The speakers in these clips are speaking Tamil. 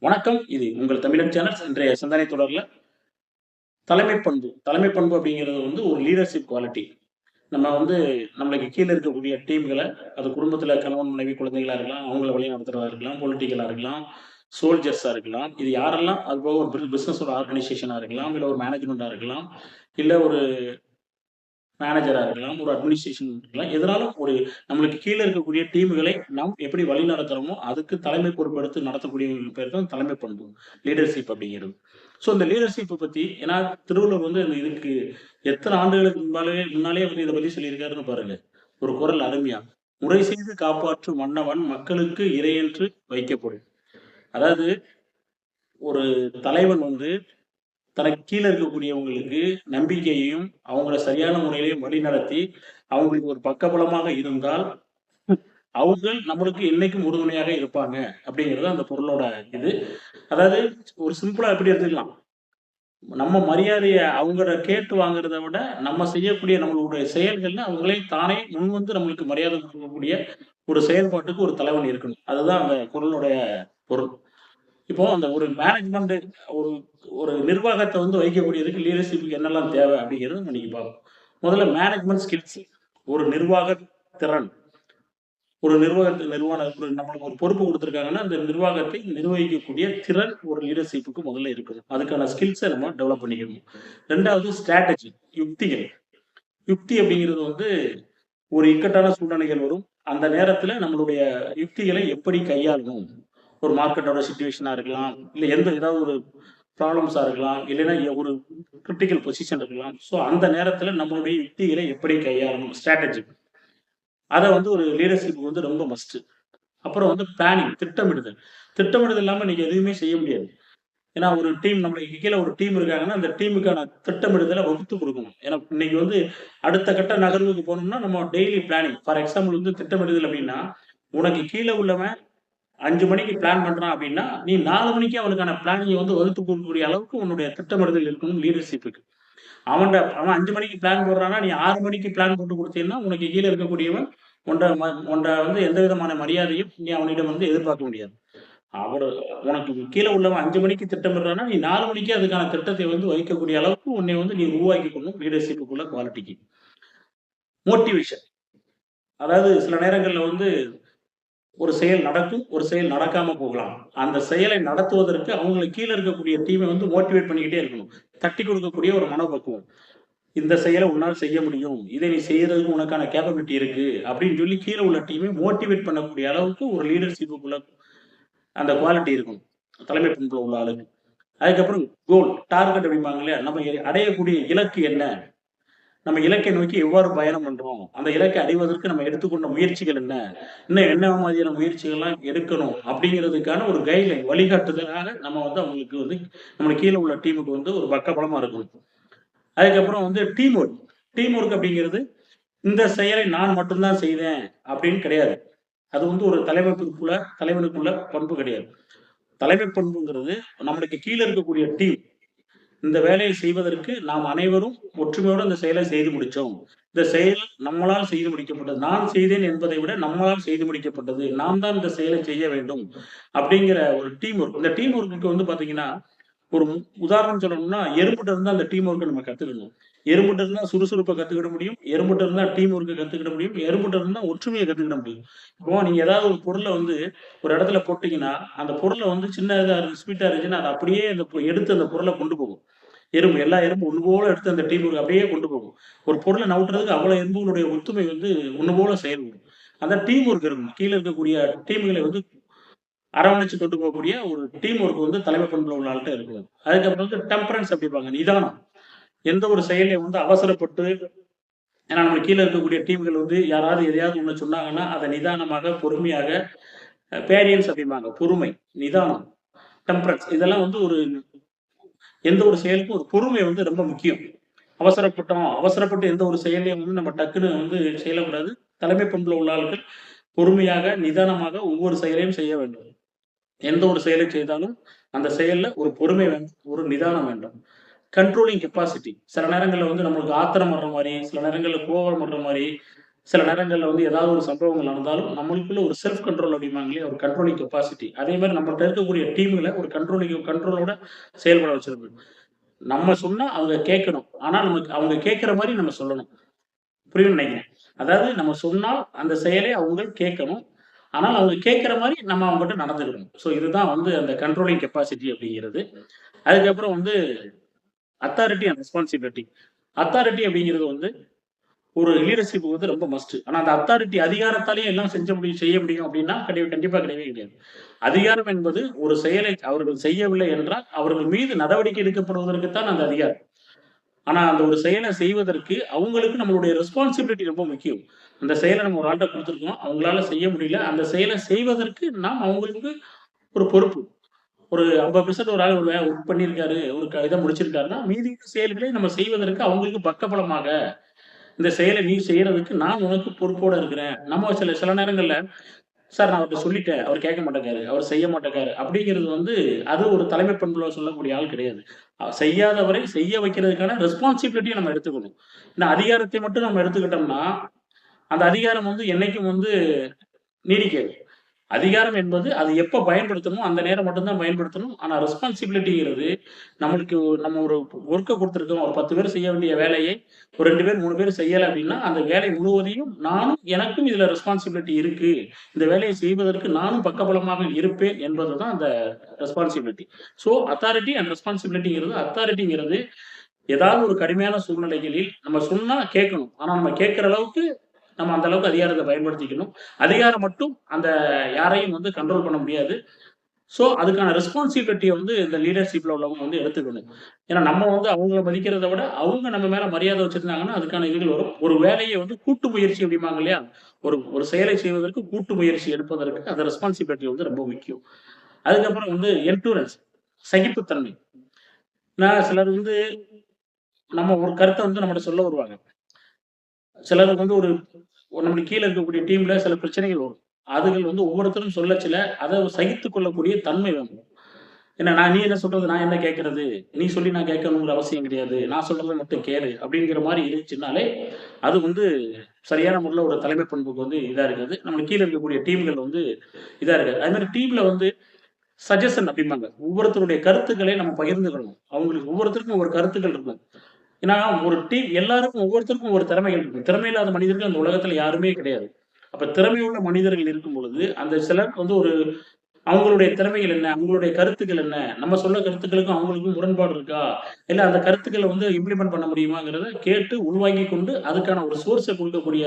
வணக்கம். இது உங்கள் தமிழன் சேனல்ஸ். இன்றைய சிந்தனை தொடர்ல தலைமை பண்பு. தலைமை பண்பு அப்படிங்கிறது ஒரு லீடர்ஷிப் குவாலிட்டி. நம்ம நம்மளுக்கு கீழ இருக்கக்கூடிய டீம்கள, அது குடும்பத்தில கணவன், மனைவி, குழந்தைகளா இருக்கலாம், அவங்கள வழிநடத்துறதா இருக்கலாம், பொலிட்டிக்கலா இருக்கலாம், சோல்ஜர்ஸா இருக்கலாம். இது யாரெல்லாம் அதுபோக ஒரு பிசினஸோட ஆர்கனைசேஷனா இருக்கலாம், இல்ல ஒரு மேனேஜ்மென்ட்டா இருக்கலாம், இல்ல ஒரு மேனேஜரா இருக்கலாம், ஒரு அட்மினிஸ்ட்ரேஷன் இருக்கலாம். எதனாலும் நம்மளுக்கு கீழ இருக்கக்கூடிய டீம்களை நாம் எப்படி வழிநடத்துறோமோ, அதுக்கு தலைமை பொறுப்பெடுத்து நடத்தக்கூடியவங்களுக்கு பேர் தான் தலைமை பண்பு. லீடர்ஷிப் அப்படிங்கிறது. இந்த லீடர்ஷிப்ப பத்தி ஏன்னா திருவள்ளுவர் இதுக்கு எத்தன ஆண்டுகளுக்கு முன்னாலேயே இத பத்தி சொல்லியிருக்காருன்னு பாருங்க. ஒரு குறள் அருமையா. "முறை செய்து காப்பாற்றும் மன்னவன் மக்களுக்கு இறையென்று வைக்கப்படும்." அதாவது ஒரு தலைவன் தனக்கு கீழ இருக்கக்கூடியவங்களுக்கு நம்பிக்கையையும், அவங்கள சரியான முறையிலே வழிநடத்தி, அவங்களுக்கு ஒரு பக்கபலமாக இருந்தால், அவங்கள் நம்மளுக்கு என்னைக்கும் உறுதுணையாக இருப்பாங்க. அப்படிங்கிறது அந்த பொருளோட இது. அதாவது ஒரு சிம்பிளா எப்படி எடுத்துக்கலாம். நம்ம மரியாதைய அவங்கள கேட்டு வாங்குறத விட, நம்ம செய்யக்கூடிய நம்மளுடைய செயல்கள்ல அவங்களே தானே முன்வந்து நம்மளுக்கு மரியாதை குடுக்கக்கூடிய ஒரு செயல்பாட்டுக்கு ஒரு தலைவன் இருக்கணும். அதுதான் அந்த குறளுடைய பொருள். இப்போ அந்த ஒரு மேனேஜ்மென்ட் ஒரு ஒரு நிர்வாகத்த வைக்கக்கூடியதுக்கு லீடர்ஷிப்க்கு என்னெல்லாம் தேவை அப்படிங்கிறத நம்ம இன்னைக்கு பார்ப்போம். முதல்ல மேனேஜ்மென்ட் ஸ்கில்ஸ். ஒரு நிர்வாக திறன். ஒரு நம்மளுக்கு ஒரு பொறுப்பு குடுத்துருக்காங்கன்னா, அந்த நிர்வாகத்தை நிர்வகிக்கக்கூடிய திறன் ஒரு லீடர்ஷிப்க்கு முதல்ல இருக்கணும். அதுக்கான ஸ்கில்ஸ நம்ம டெவலப் பண்ணிக்கணும். 2வது ஸ்ட்ராட்டஜி யுக்திகள். யுக்தி அப்படிங்கிறது ஒரு இக்கட்டான சூழ்நிலைகள் வரும். அந்த நேரத்துல நம்மளுடைய யுக்திகளை எப்படி கையாளணும்? ஒரு மார்க்கெட்டோட சிச்சுவேஷனா இருக்கலாம். இல்ல ஏதாவது ஒரு ப்ராப்ளம்ஸா இருக்கலாம். இல்லைன்னா ஒரு கிரிட்டிக்கல் பொசிஷன் இருக்கலாம். அந்த நேரத்துல நம்மளுடைய யுக்திகளை எப்படி கையாளணும்? ஸ்ட்ராட்டஜி. அத ஒரு லீடர்ஷிப்க்கு ரொம்ப மஸ்ட். அப்புறம் பிளானிங் திட்டமிடுதல். திட்டமிடுதல் இல்லாம நீங்க எதுவுமே செய்ய முடியாது. ஏன்னா ஒரு டீம் நம்மளுக்கு கீழ ஒரு டீம் இருக்காங்கன்னா, அந்த டீமுக்கான திட்டமிடுதல வகுத்து குடுக்கணும். ஏன்னா இன்னைக்கு அடுத்த கட்ட நகர்வுக்கு போணும்னா, நம்ம டெய்லி பிளானிங். ஃபார் எக்ஸாம்பிள் திட்டமிடுதல் அப்டின்னா, உனக்கு கீழ உள்ளவன் 5 மணிக்கு பிளான் பண்றான் அப்டின்னா, நீ 4 மணிக்கே அவனுக்கான பிளானிங்க வகுத்து குடுக்கக்கூடிய அளவுக்கு உன்னுடைய திட்டமிடுதல் இருக்கணும் லீடர்ஷிப்க்கு. அவன் 5 மணிக்கு பிளான் போடுறான்னா, நீ 6 மணிக்கு பிளான் போட்டு குடுத்தீன்னா, உனக்கு கீழ இருக்கக்கூடியவன் உன்ட எந்த விதமான மரியாதையும் நீ அவனிடம் எதிர்பார்க்க முடியாது. அவரு உனக்கு கீழ உள்ளவன் 5 மணிக்கு திட்டமிடுறான்னா, நீ 4 மணிக்கே அதுக்கான திட்டத்தை வைக்கக்கூடிய அளவுக்கு உன்னை நீ உருவாக்கிக்கணும் லீடர்ஷிப்க்குள்ள குவாலிட்டிக்கு. மோட்டிவேஷன். அதாவது சில நேரங்கள்ல ஒரு செயல் நடக்கும், ஒரு செயல் நடக்காம போகலாம். அந்த செயலை நடத்துவதற்கு அவங்களுக்கு கீழ இருக்கக்கூடிய டீமை மோட்டிவேட் பண்ணிக்கிட்டே இருக்கணும். தட்டிக் கொடுக்கக்கூடிய ஒரு மனப்பக்குவம். இந்த செயல உன்னால செய்ய முடியும். இதை நீ செய்யறதுக்கு உனக்கான கேப்பபிலிட்டி இருக்கு. அப்படின்னு சொல்லி கீழ உள்ள டீமை மோட்டிவேட் பண்ணக்கூடிய அளவுக்கு ஒரு லீடர்ஷிப்க்குள்ள அந்த குவாலிட்டி இருக்கணும். தலைமை பண்புல உள்ள ஆளுக்கு. அதுக்கப்புறம் டார்கெட் அப்படிம்பாங்க இல்லையா? நம்ம அடையக்கூடிய இலக்கு என்ன? நம்ம இலக்கை நோக்கி எவ்வாறு பயணம் பண்றோம்? அந்த இலக்கை அடைவதற்கு நம்ம எடுத்துக்கொண்ட முயற்சிகள் என்ன? இன்னும் என்ன மாதிரியான முயற்சிகள்லாம் எடுக்கணும்? அப்படிங்கிறதுக்கான ஒரு கைட்லைன் வழிகாட்டுதலாக நம்ம அவங்களுக்கு நம்மளுக்கு கீழ உள்ள டீமுக்கு ஒரு பக்கபலமா இருக்கணும். அதுக்கப்புறம் டீம் ஒர்க். டீம் ஒர்க் அப்படிங்கிறது, இந்த செயலை நான் மட்டும் தான் செய்தேன் அப்படின்னு கிடையாது. அது ஒரு தலைவனுக்குள்ள பண்பு கிடையாது. தலைமை பண்புங்கிறது நம்மளுக்கு கீழ இருக்கக்கூடிய டீம். இந்த வேலையை செய்வதற்கு நாம் அனைவரும் ஒற்றுமையோடு இந்த செயலை செய்து முடிச்சோம். இந்த செயல் நம்மளால் செய்து முடிக்கப்பட்டது. நான் செய்தேன் என்பதை விட நம்மளால் செய்து முடிக்கப்பட்டது. நாம் தான் இந்த செயலை செய்ய வேண்டும். அப்படிங்கிற ஒரு டீம் ஒர்க். இந்த டீம் ஒர்க்குக்கு பார்த்தீங்கன்னா, ஒரு உதாரணம் சொல்லணும்னா, எறும்புட்ட இருந்து அந்த டீம் ஒர்க்க நம்ம கத்துக்கணும். எறும்புட்ட இருந்தா சுறுசுறுப்ப கத்துக்கிட முடியும். எறும்புட்ட இருந்தா டீம் ஒர்க்க கத்துக்கிட முடியும். எறும்புட்ட இருந்தா ஒற்றுமைய கத்துக்கிட முடியும். இப்போ நீங்க ஏதாவது ஒரு பொருள ஒரு இடத்துல போட்டீங்கன்னா, அந்த பொருள சின்னதா ஸ்வீட்டா இருந்துச்சுன்னா, அத அப்படியே எடுத்து அந்த பொருள கொண்டு போகும். எல்லா எறும்பும் ஒண்ணு போல எடுத்து அந்த டீம் ஒர்க் அப்படியே கொண்டு போகும். ஒரு பொருள நவுத்துறதுக்கு அவ்வளவு எறும்புகளுடைய ஒத்துமை ஒண்ணு போல செயல்படும். அந்த டீம் ஒர்க் இருக்கணும். கீழ இருக்கக்கூடிய டீம்களை அரவணைச்சு கொண்டு போகக்கூடிய ஒரு டீம் ஒர்க் தலைமை பண்புல உள்ள ஆள்ட்ட இருக்கணும். அதுக்கப்புறம் டெம்பரன்ஸ் அப்படிம்பாங்க. நிதானம். எந்த ஒரு செயலையும் அவசரப்பட்டு ஏன்னா நம்ம கீழ இருக்கக்கூடிய டீம்கள் யாராவது எதையாவது ஒண்ணு சொன்னாங்கன்னா, அத நிதானமாக, பொறுமையாக பேரியன்ஸ் அப்படிம்பாங்க. பொறுமை, நிதானம், டெம்பரன்ஸ் இதெல்லாம் ஒரு எந்த ஒரு செயலுக்கும் ஒரு பொறுமை ரொம்ப முக்கியம். அவசரப்பட்டு எந்த ஒரு செயலையும் நம்ம டக்குன்னு செய்யக்கூடாது. தலைமை பண்புல உள்ள ஆட்கள் பொறுமையாக, நிதானமாக ஒவ்வொரு செயலையும் செய்ய வேண்டும். எந்த ஒரு செயலை செய்தாலும், அந்த செயல்ல ஒரு பொறுமை வேண்டும், ஒரு நிதானம் வேண்டும். Controlling capacity. சில நேரங்கள்ல நம்மளுக்கு ஆத்திரம் வர்ற மாரி, சில நேரங்கள்ல கோபம் வர்ற மாரி, சில நேரங்கள்ல வந்து ஏதாவது ஒரு சம்பவங்கள் நடந்தாலும், நம்மளுக்குள்ள ஒரு செல்ஃப் கண்ட்ரோல் அப்படிம்பாங்க இல்லையா? ஒரு கண்ட்ரோலிங் கெப்பாசிட்டி. அதே மாரி நம்மள்ட்ட இருக்கக்கூடிய டீம்ல ஒரு கண்ட்ரோலோட செயல்பட வச்சிருக்கணும். நம்ம சொன்னா அவங்க கேட்கணும். ஆனா நமக்கு அவங்க கேட்கிற மாரி நம்ம சொல்லணும். புரியும்னு நெனைக்கிறேன். அதாவது நம்ம சொன்னால் அந்த செயலை அவங்க கேட்கணும். ஆனால் அவங்க கேட்கிற மாரி நம்ம அவங்ககிட்ட நடந்துக்கணும். ஸோ இதுதான் வந்து அந்த கண்ட்ரோலிங் கெப்பாசிட்டி அப்படிங்கிறது. அதுக்கப்புறம் வந்து அத்தாரிட்டி அண்ட் ரெஸ்பான்சிபிலிட்டி. அத்தாரிட்டி அப்படிங்கிறது வந்து ஒரு லீடர்ஷிப் வந்து ரொம்ப மஸ்ட். ஆனா அந்த அத்தாரிட்டி அதிகாரத்தாலேயே எல்லாம் செய்ய முடியும் அப்படின்னா கண்டிப்பா கிடையவே கிடையாது. அதிகாரம் என்பது ஒரு செயலை அவர்கள் செய்யவில்லை என்றால், அவர்கள் மீது நடவடிக்கை எடுக்கப்படுவதற்கு தான் அந்த அதிகாரம். ஆனா அந்த ஒரு செயலை செய்வதற்கு அவங்களுக்கு நம்மளுடைய ரெஸ்பான்சிபிலிட்டி ரொம்ப முக்கியம். அந்த செயலை நம்ம ஒரு ஆள்ட்ட குடுத்துருக்கோம். அவங்களால செய்ய முடியல. அந்த செயலை செய்வதற்கு நாம் அவங்களுக்கு ஒரு பொறுப்பு. ஒரு 50% ஒரு ஆள் ஒரு ஒர்க் பண்ணியிருக்காரு, ஒரு இத முடிச்சிருக்காருன்னா, மீதி செயல்களை நம்ம செய்வதற்கு அவங்களுக்கு பக்கபலமாக இந்த செயலை நீ செய்யறதுக்கு நான் உனக்கு பொறுப்போட இருக்கிறேன். நம்ம சில சில நேரங்கள்ல, சார் நான் அவர்ட்ட சொல்லிட்டேன். அவர் கேட்க மாட்டேங்காரு. அவர் செய்ய மாட்டேங்காரு. அப்படிங்கிறது வந்து அது ஒரு தலைமை பண்புல சொல்லக்கூடிய ஆள் கிடையாது. செய்யாதவரை செய்ய வைக்கிறதுக்கான ரெஸ்பான்சிபிலிட்டிய நம்ம எடுத்துக்கணும். ஏன்னா அதிகாரத்தை மட்டும் நம்ம எடுத்துக்கிட்டோம்னா, அந்த அதிகாரம் வந்து என்னைக்கும் வந்து நீடிக்காது. அதிகாரம் என்பது அது எப்ப பயன்படுத்தணுமோ, அந்த நேரம் மட்டும் தான் பயன்படுத்தணும். ஆனா ரெஸ்பான்சிபிலிட்டிங்கிறது நம்மளுக்கு நம்ம ஒரு ஒர்க்க குடுத்துருக்கோம். ஒரு 10 பேர் செய்ய வேண்டிய வேலையை ஒரு 2 பேர், 3 பேர் செய்யல அப்டின்னா, அந்த வேலை முழுவதையும் எனக்கும் இதுல ரெஸ்பான்சிபிலிட்டி இருக்கு. இந்த வேலையை செய்வதற்கு நானும் பக்கபலமாக இருப்பேன் என்பது தான் அந்த ரெஸ்பான்சிபிலிட்டி. ஸோ அத்தாரிட்டி அண்ட் அத்தாரிட்டிங்கிறது ஏதாவது ஒரு கடுமையான சூழ்நிலைகளில் நம்ம சொன்னா கேட்கணும். ஆனா நம்ம கேட்கிற அளவுக்கு நம்ம அந்த அளவுக்கு அதிகாரத்த பயன்படுத்திக்கணும். அதிகாரம் மட்டும் அந்த யாரையும் வந்து கண்ட்ரோல் பண்ண முடியாது. ஸோ, அதுக்கான ரெஸ்பான்சிபிலிட்டிய வந்து இந்த லீடர்ஷிப்ல உள்ளவங்க வந்து எடுத்துக்கணும். ஏன்னா நம்ம வந்து அவங்கள மதிக்கிறத விட, அவங்க நம்ம மேல மரியாதை வச்சிருந்தாங்கன்னா, அதுக்கான இதுகள் வரும். ஒரு வேலைய வந்து கூட்டு முயற்சி அப்படிம்பாங்க இல்லையா? ஒரு ஒரு செயலை செய்வதற்கு கூட்டு முயற்சி எடுப்பதற்கு அந்த ரெஸ்பான்சிபிலிட்டி வந்து ரொம்ப முக்கியம். அதுக்கப்புறம் வந்து என்டூரன்ஸ் சகிப்புத்தன்மை. சிலர் வந்து நம்ம ஒரு கருத்த வந்து நம்மட்ட சொல்ல வருவாங்க. சிலருக்கு வந்து நம்மளுக்கு கீழ இருக்கக்கூடிய டீம்ல சில பிரச்சனைகள் வரும். அதுகள் வந்து ஒவ்வொருத்தரும் சொல்லச்சில, அத சகித்துக் கொள்ளக்கூடிய தன்மை வேணும். ஏன்னா நீ என்ன சொல்றது? நான் என்ன கேட்கறது? நீ சொல்லி நான் கேட்கணுங்கிற அவசியம் கிடையாது. நான் சொல்றத மட்டும் கேளு. அப்படிங்கிற மாரி இருந்துச்சுன்னாலே, அது வந்து சரியான முறையில ஒரு தலைமை பண்புக்கு வந்து இதா இருக்காது. நம்மளுக்கு கீழ இருக்கக்கூடிய டீம்கள் வந்து இதா இருக்காது. அது மாரி டீம்ல வந்து சஜஷன் அப்படிம்பாங்க. ஒவ்வொருத்தருடைய கருத்துக்களை நம்ம பகிர்ந்துக்கணும். அவங்களுக்கு ஒவ்வொருத்தருக்கும் ஒவ்வொரு கருத்துக்கள் இருக்கும். ஏன்னா, ஒரு டீம் எல்லாருக்கும் ஒவ்வொருத்தருக்கும் ஒரு திறமைகள் இருக்கும். திறமை இல்லாத மனிதர்கள் அந்த உலகத்துல யாருமே கிடையாது. அப்ப திறமையுள்ள மனிதர்கள் இருக்கும் பொழுது, அந்த சிலருக்கு வந்து அவங்களுடைய திறமைகள் என்ன? அவங்களுடைய கருத்துக்கள் என்ன? நம்ம சொன்ன கருத்துக்களுக்கும் அவங்களுக்கும் முரண்பாடு இருக்கா? இல்ல அந்த கருத்துக்கள வந்து இம்ப்ளிமெண்ட் பண்ண முடியுமாங்கிறத கேட்டு உள்வாங்கிக் கொண்டு, அதுக்கான ஒரு சோர்ஸ குடுக்கக்கூடிய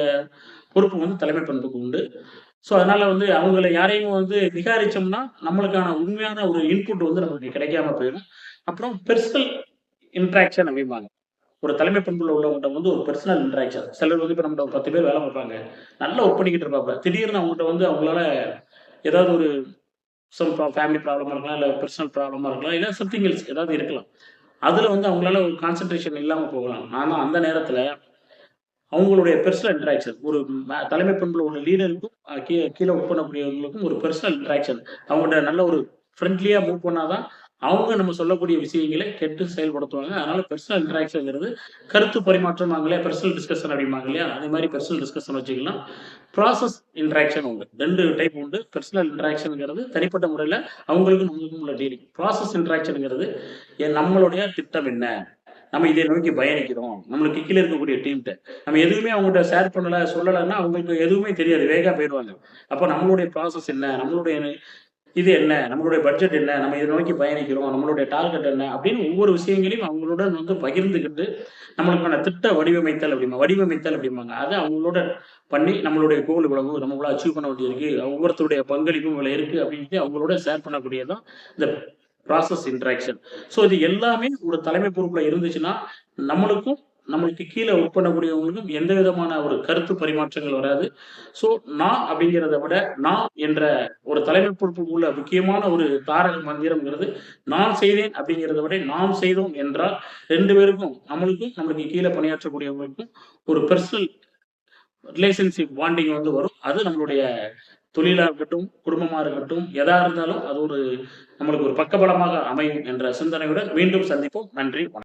பொறுப்பு வந்து தலைமை பண்புக்கு உண்டு. ஸோ, அதனால வந்து அவங்கள யாரையும் வந்து நிகாரிச்சோம்னா, நம்மளுக்கான உண்மையான ஒரு இன்புட் வந்து நமக்கு கிடைக்காம போயிரும். அப்புறம் பெர்சனல் இன்டராக்ஷன் அப்படிம்பாங்க. ஒரு தலைமை பண்புல உள்ளவங்கட்ட வந்து ஒரு பெர்சனல் இன்டராக்ஷன். சிலர் வந்து இப்ப நம்மட்ட ஒரு 10 பேர் வேலை பார்ப்பாங்க. நல்லா ஒர்க் பண்ணிக்கிட்டு இருப்பாப்ல. திடீர்னு அவங்கட்ட வந்து அவங்களால ஏதாவது ஒரு ஃபேமிலி ப்ராப்ளமா இருக்கலாம், இல்ல பெர்சனல் ப்ராப்ளமா இருக்கலாம், இல்ல சம்திங் எல்ஸ் ஏதாவது இருக்கலாம். அதுல வந்து அவங்களால ஒரு கான்சன்ட்ரேஷன் இல்லாம போகலாம். ஆனா அந்த நேரத்துல அவங்களுடைய பெர்சனல் இன்டராக்ஷன் ஒரு தலைமை பண்புல உள்ள லீடருக்கும் கீழ ஒர்க் பண்ணக்கூடியவங்களுக்கும் ஒரு பெர்சனல் இன்டராக்ஷன். அவங்கட்ட நல்ல ஒரு ஃப்ரெண்ட்லியா மூவ் பண்ணா தான், அவங்க நம்ம சொல்லக்கூடிய விஷயங்களை கேட்டு செயல்படுத்துவாங்க. அதனால பெர்சனல் இன்டராக்ஷன்ங்கிறது கருத்து பரிமாற்றம்பாங்க இல்லையா? பெர்சனல் டிஸ்கஷன் அப்படிம்பாங்க இல்லையா? அதே மாரி பெர்சனல் டிஸ்கஷன் வச்சுக்கலாம். ப்ராசஸ் இன்டராக்ஷன் உண்டு. 2 டைப் உண்டு. பெர்சனல் இன்டராக்ஷன்ங்கிறது தனிப்பட்ட முறையில அவங்களுக்கும் நம்மளுக்கும் உள்ள டீலிங். ப்ராசஸ் இன்டராக்ஷன்ங்கிறது நம்மளுடைய திட்டம் என்ன? நம்ம இதை நோக்கி பயணிக்கிறோம். நம்மளுக்கு கீழ இருக்கக்கூடிய டீம்ட்ட. நம்ம எதுவுமே அவங்கட்ட ஷேர் பண்ணல, சொல்லலன்னா அவங்களுக்கு எதுவுமே தெரியாது. வேகா போயிருவாங்க. அப்ப நம்மளுடைய ப்ராசஸ் என்ன? நம்மளுடைய இது என்ன? நம்மளுடைய பட்ஜெட் என்ன? நம்ம இத நோக்கி பயணிக்கிறோம். நம்மளுடைய டார்கெட் என்ன? அப்படின்னு ஒவ்வொரு விஷயங்களையும் அவங்களுடன் வந்து பகிர்ந்துகிட்டு, நம்மளுக்கான திட்ட வடிவமைத்தல் அப்படிம்பாங்க. அத அவங்களோட பண்ணி நம்மளுடைய கோல் இவ்வளவு, நம்ம இவ்வளவு அச்சீவ் பண்ண வேண்டியிருக்கு. ஒவ்வொருத்தருடைய பங்களிப்பும் இவ்வளவு இருக்கு அப்படின்ட்டு அவங்களோட ஷேர் பண்ணக்கூடியது தான் இந்த ப்ராசஸ் இன்டராக்ஷன். ஸோ இது எல்லாமே ஒரு தலைமை பொறுப்புல இருந்துச்சுன்னா, நம்மளுக்கும் நம்மளுக்கு கீழ ஒர்க் பண்ணக்கூடியவங்களுக்கும் எந்த விதமான ஒரு கருத்து பரிமாற்றங்கள் வராது. ஸோ நான் அப்படிங்கிறத விட, நான் என்ற ஒரு தலைமை பொறுப்புக்கு உள்ள முக்கியமான ஒரு தாரக மந்திரம்ங்கிறது, நான் செய்தேன் அப்படிங்கிறத விட, நாம் செய்தோம் என்றால் 2 பேருக்கும் நம்மளுக்கும் நம்மளுக்கு கீழ பணியாற்றக்கூடியவங்களுக்கும் ஒரு பெர்சனல் ரிலேஷன்ஷிப் பாண்டிங் வந்து வரும். அது நம்மளுடைய தொழிலா இருக்கட்டும், குடும்பமா இருக்கட்டும், எதா இருந்தாலும் அது நம்மளுக்கு ஒரு பக்கபலமாக அமையும் என்ற சிந்தனையுடன் மீண்டும் சந்திப்போம். நன்றி, வணக்கம்.